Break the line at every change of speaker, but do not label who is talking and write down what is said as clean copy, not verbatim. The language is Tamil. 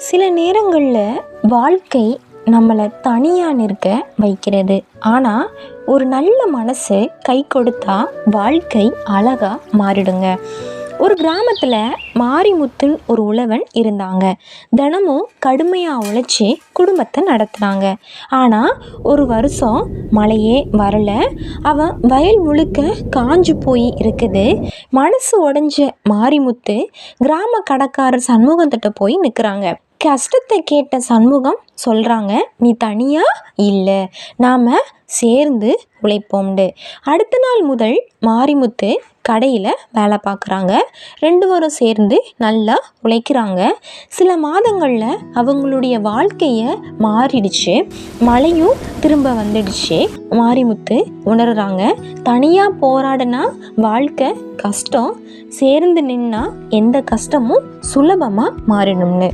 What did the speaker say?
சில நேரங்களில் வாழ்க்கை நம்மளை தனியாக நிற்க வைக்கிறது. ஆனால் ஒரு நல்ல மனசு கை கொடுத்தா வாழ்க்கை அழகாக மாறிடுங்க. ஒரு கிராமத்தில் மாரிமுத்துன்னு ஒரு உழவன் இருந்தாங்க. தினமும் கடுமையாக உழைச்சி குடும்பத்தை நடத்துனாங்க. ஆனால் ஒரு வருஷம் மழையே வரல. அவன் வயல் முழுக்க காஞ்சு போய் இருக்குது. மனசு உடஞ்ச மாரிமுத்து கிராம கடைக்காரர் சண்முகத்திட்ட போய் நிற்கிறாங்க. கஷ்டத்தை கேட்ட சண்முகம் சொல்கிறாங்க, நீ தனியாக இல்லை, நாம் சேர்ந்து உழைப்போம்ண்டு. அடுத்த நாள் முதல் மாரிமுத்து கடையில் வேலை பார்க்குறாங்க. 2 பேரும் சேர்ந்து நல்லா உழைக்கிறாங்க. சில மாதங்களில் அவங்களுடைய வாழ்க்கையை மாறிடுச்சு. மழையும் திரும்ப வந்துடுச்சு. மாரிமுத்து உணர்கிறாங்க, தனியாக போராடினா வாழ்க்கை கஷ்டம், சேர்ந்து நின்னா எந்த கஷ்டமும் சுலபமாக மாறணும்னு.